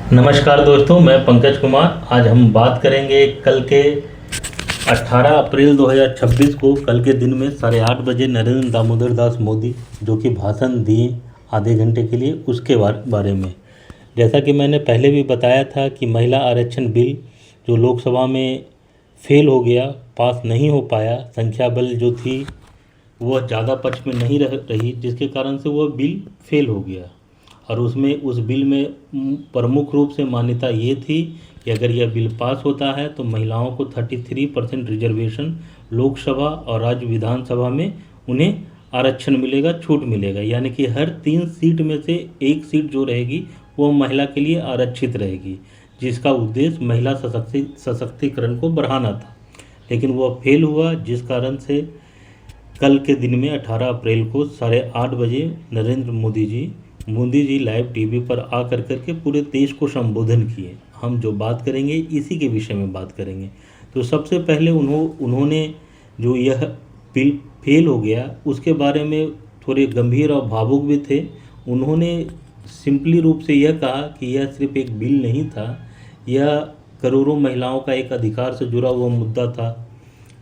नमस्कार दोस्तों, मैं पंकज कुमार। आज हम बात करेंगे कल के 18 अप्रैल 2026 को कल के दिन में 8:30 बजे नरेंद्र दामोदर दास मोदी जो कि भाषण दिए आधे घंटे के लिए, उसके बारे में। जैसा कि मैंने पहले भी बताया था कि महिला आरक्षण बिल जो लोकसभा में फेल हो गया, पास नहीं हो पाया, संख्या बल जो थी वह ज़्यादा पक्ष में नहीं रही, जिसके कारण से वह बिल फेल हो गया। और उस बिल में प्रमुख रूप से मान्यता ये थी कि अगर यह बिल पास होता है तो महिलाओं को 33% रिजर्वेशन लोकसभा और राज्य विधानसभा में उन्हें आरक्षण मिलेगा, छूट मिलेगा। यानी कि हर 3 सीट में से एक सीट जो रहेगी वो महिला के लिए आरक्षित रहेगी, जिसका उद्देश्य महिला सशक्तिकरण को बढ़ाना था। लेकिन वह फेल हुआ, जिस कारण से कल के दिन में 18 अप्रैल को 8:30 बजे नरेंद्र मोदी जी लाइव टीवी पर आ करके पूरे देश को संबोधन किए। हम जो बात करेंगे इसी के विषय में बात करेंगे। तो सबसे पहले उन्होंने जो यह बिल फेल हो गया उसके बारे में थोड़े गंभीर और भावुक भी थे। उन्होंने सिंपली रूप से यह कहा कि यह सिर्फ एक बिल नहीं था, यह करोड़ों महिलाओं का एक अधिकार से जुड़ा हुआ मुद्दा था,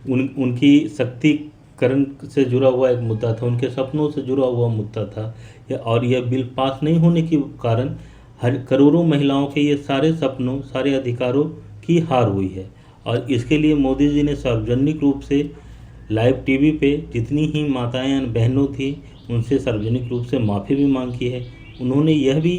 उनकी शक्तिकरण से जुड़ा हुआ एक मुद्दा था, उनके सपनों से जुड़ा हुआ मुद्दा था। और यह बिल पास नहीं होने के कारण हर करोड़ों महिलाओं के ये सारे सपनों, सारे अधिकारों की हार हुई है। और इसके लिए मोदी जी ने सार्वजनिक रूप से लाइव टीवी पे जितनी ही माताएं बहनों थी उनसे सार्वजनिक रूप से माफ़ी भी मांगी है। उन्होंने यह भी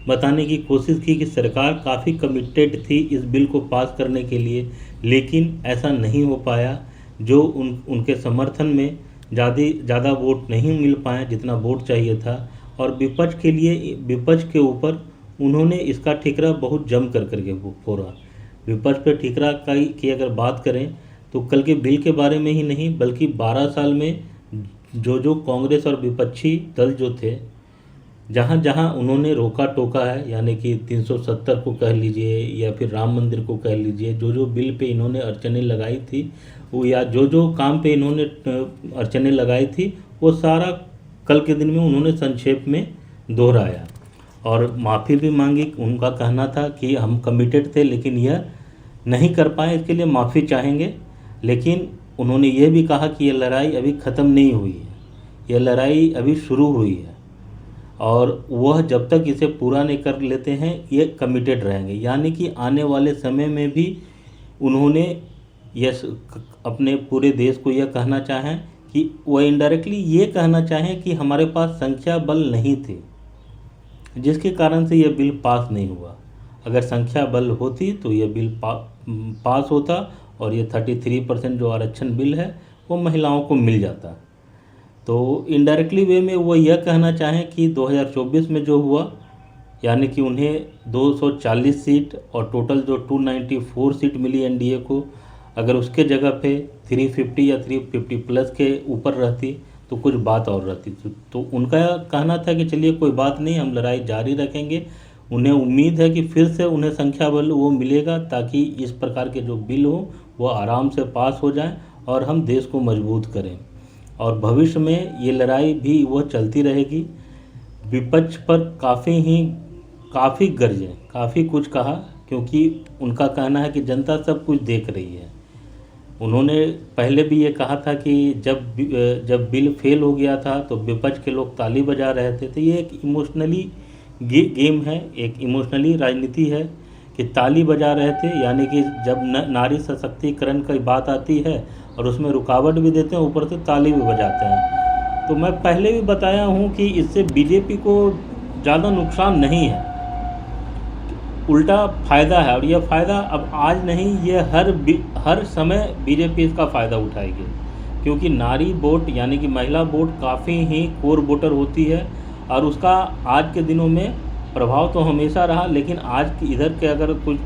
बताने की कोशिश की कि सरकार काफ़ी कमिटेड थी इस बिल को पास करने के लिए, लेकिन ऐसा नहीं हो पाया। जो उनके समर्थन में ज़्यादा वोट नहीं मिल पाए जितना वोट चाहिए था। और विपक्ष के ऊपर उन्होंने इसका ठिकरा बहुत जम करके फोड़ा। विपक्ष पर ठिकरा की अगर बात करें तो कल के बिल के बारे में ही नहीं बल्कि 12 साल में जो कांग्रेस और विपक्षी दल जो थे, जहाँ जहाँ उन्होंने रोका टोका है, यानी कि 370 को कह लीजिए या फिर राम मंदिर को कह लीजिए, जो बिल पे इन्होंने अड़चनें लगाई थी वो, या जो काम पे इन्होंने अड़चनें लगाई थी, वो सारा कल के दिन में उन्होंने संक्षेप में दोहराया और माफ़ी भी मांगी। उनका कहना था कि हम कमिटेड थे लेकिन यह नहीं कर पाए, इसके लिए माफ़ी चाहेंगे। लेकिन उन्होंने ये भी कहा कि यह लड़ाई अभी ख़त्म नहीं हुई है, यह लड़ाई अभी शुरू हुई है और वह जब तक इसे पूरा नहीं कर लेते हैं ये कमिटेड रहेंगे। यानी कि आने वाले समय में भी उन्होंने यह अपने पूरे देश को यह कहना चाहें कि वह इनडायरेक्टली ये कहना चाहें कि हमारे पास संख्या बल नहीं थे, जिसके कारण से यह बिल पास नहीं हुआ। अगर संख्या बल होती तो यह बिल पास होता और ये 33% जो आरक्षण बिल है वो महिलाओं को मिल जाता। तो इनडायरेक्टली वे में वो यह कहना चाहें कि 2024 में जो हुआ, यानी कि उन्हें 240 सीट और टोटल जो 294 सीट मिली एनडीए को, अगर उसके जगह पे 350 या 350 प्लस के ऊपर रहती तो कुछ बात और रहती। तो उनका कहना था कि चलिए कोई बात नहीं, हम लड़ाई जारी रखेंगे। उन्हें उम्मीद है कि फिर से उन्हें संख्या बल वो मिलेगा ताकि इस प्रकार के जो बिल हो वो आराम से पास हो जाएं और हम देश को मजबूत करें। और भविष्य में ये लड़ाई भी वो चलती रहेगी। विपक्ष पर काफ़ी गरजे, काफ़ी कुछ कहा, क्योंकि उनका कहना है कि जनता सब कुछ देख रही है। उन्होंने पहले भी ये कहा था कि जब बिल फेल हो गया था तो विपक्ष के लोग ताली बजा रहे थे। तो ये एक इमोशनली गेम है, एक इमोशनली राजनीति है कि ताली बजा रहे थे। यानी कि जब नारी सशक्तिकरण की बात आती है और उसमें रुकावट भी देते हैं, ऊपर से ताली भी बजाते हैं। तो मैं पहले भी बताया हूँ कि इससे बीजेपी को ज़्यादा नुकसान नहीं है, उल्टा फ़ायदा है। और यह फ़ायदा अब आज नहीं, ये हर समय बीजेपी इसका फ़ायदा उठाएगी, क्योंकि नारी वोट यानी कि महिला वोट काफ़ी ही कोर वोटर होती है और उसका आज के दिनों में प्रभाव तो हमेशा रहा। लेकिन आज इधर के अगर कुछ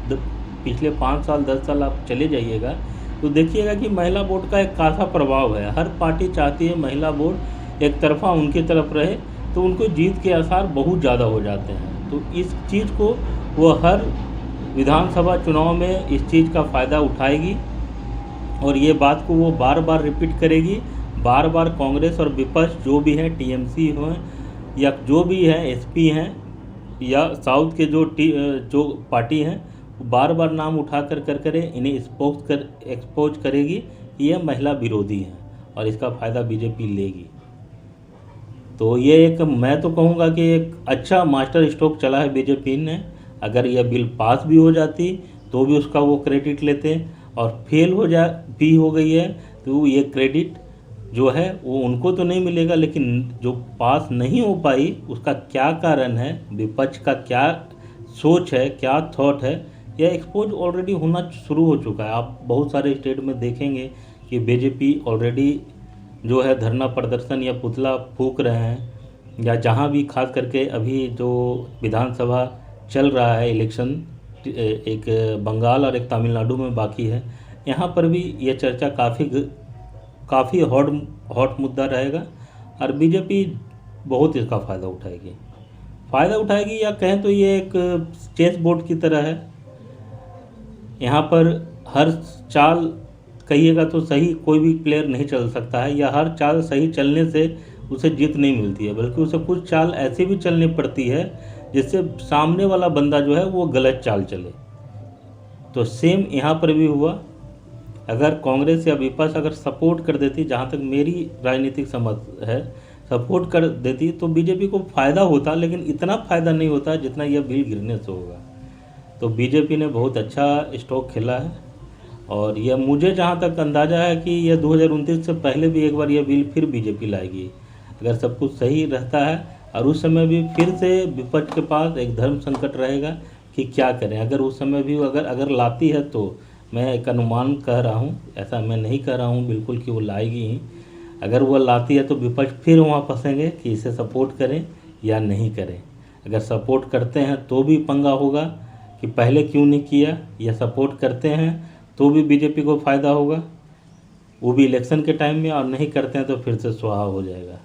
पिछले 5 साल 10 साल आप चले जाइएगा तो देखिएगा कि महिला वोट का एक खासा प्रभाव है। हर पार्टी चाहती है महिला वोट एक तरफा उनकी तरफ रहे, तो उनको जीत के आसार बहुत ज़्यादा हो जाते हैं। तो इस चीज़ को वो हर विधानसभा चुनाव में इस चीज़ का फ़ायदा उठाएगी और ये बात को वो बार बार रिपीट करेगी। बार बार कांग्रेस और विपक्ष जो भी है, टीएमसी हो या जो भी है, एसपी हैं, या साउथ के जो पार्टी हैं वो बार बार नाम उठा कर करे इन्हें एक्सपोज करेगी कि यह महिला विरोधी हैं और इसका फ़ायदा बीजेपी लेगी। तो ये एक, मैं तो कहूँगा कि एक अच्छा मास्टर स्ट्रोक चला है बीजेपी ने। अगर यह बिल पास भी हो जाती तो भी उसका वो क्रेडिट लेते, और फेल हो गई है तो ये क्रेडिट जो है वो उनको तो नहीं मिलेगा, लेकिन जो पास नहीं हो पाई उसका क्या कारण है, विपक्ष का क्या सोच है, क्या थॉट है, यह एक्सपोज ऑलरेडी होना शुरू हो चुका है। आप बहुत सारे स्टेट में देखेंगे कि बीजेपी ऑलरेडी जो है धरना प्रदर्शन या पुतला फूंक रहे हैं, या जहाँ भी खास करके अभी जो विधानसभा चल रहा है इलेक्शन, एक बंगाल और एक तमिलनाडु में बाकी है, यहाँ पर भी ये चर्चा काफ़ी हॉट मुद्दा रहेगा और बीजेपी बहुत इसका फ़ायदा उठाएगी या कहें तो ये एक चेस बोर्ड की तरह है। यहाँ पर हर चाल कहिएगा तो सही कोई भी प्लेयर नहीं चल सकता है, या हर चाल सही चलने से उसे जीत नहीं मिलती है, बल्कि उसे कुछ चाल ऐसी भी चलनी पड़ती है जिससे सामने वाला बंदा जो है वो गलत चाल चले। तो सेम यहाँ पर भी हुआ। अगर कांग्रेस या विपक्ष अगर सपोर्ट कर देती, जहाँ तक मेरी राजनीतिक समझ है, सपोर्ट कर देती तो बीजेपी को फ़ायदा होता, लेकिन इतना फ़ायदा नहीं होता जितना यह बिल गिरने से होगा। तो बीजेपी ने बहुत अच्छा स्ट्रोक खेला है, और यह मुझे जहाँ तक अंदाज़ा है कि यह 2029 से पहले भी एक बार यह बिल फिर बीजेपी लाएगी, अगर सब कुछ सही रहता है। और उस समय भी फिर से विपक्ष के पास एक धर्म संकट रहेगा कि क्या करें। अगर उस समय भी अगर लाती है तो मैं एक अनुमान कह रहा हूँ, ऐसा मैं नहीं कह रहा हूँ बिल्कुल कि वो लाएगी ही। अगर वो लाती है तो विपक्ष फिर वहाँ फंसेंगे कि इसे सपोर्ट करें या नहीं करें। अगर सपोर्ट करते हैं तो भी पंगा होगा कि पहले क्यों नहीं किया, या सपोर्ट करते हैं तो भी बीजेपी को फ़ायदा होगा, वो भी इलेक्शन के टाइम में, और नहीं करते हैं तो फिर से स्वाहा हो जाएगा।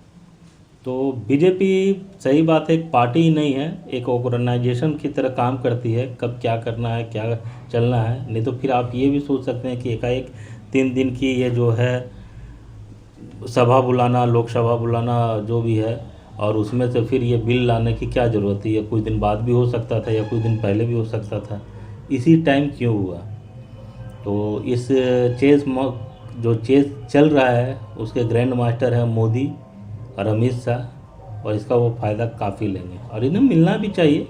तो बीजेपी सही बात है एक पार्टी ही नहीं है, एक ऑर्गेनाइजेशन की तरह काम करती है, कब क्या करना है, क्या चलना है। नहीं तो फिर आप ये भी सोच सकते हैं कि एकाएक 3 दिन की ये जो है सभा बुलाना, लोकसभा बुलाना जो भी है, और उसमें से फिर ये बिल लाने की क्या ज़रूरत है। कुछ दिन बाद भी हो सकता था या कुछ दिन पहले भी हो सकता था, इसी टाइम क्यों हुआ। तो इस जो चेस चल रहा है उसके ग्रैंड मास्टर हैं मोदी और अमित शाह, और इसका वो फ़ायदा काफ़ी लेंगे, और इन्हें मिलना भी चाहिए।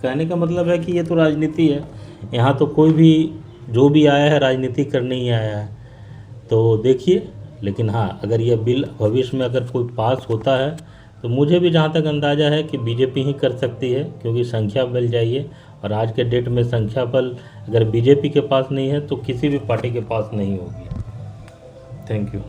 कहने का मतलब है कि ये तो राजनीति है, यहाँ तो कोई भी जो भी आया है राजनीति करने ही आया है। तो देखिए, लेकिन हाँ, अगर यह बिल भविष्य में अगर कोई पास होता है तो मुझे भी जहाँ तक अंदाज़ा है कि बीजेपी ही कर सकती है, क्योंकि संख्या बल जाइए, और आज के डेट में संख्या बल अगर बीजेपी के पास नहीं है तो किसी भी पार्टी के पास नहीं होगी। Thank you.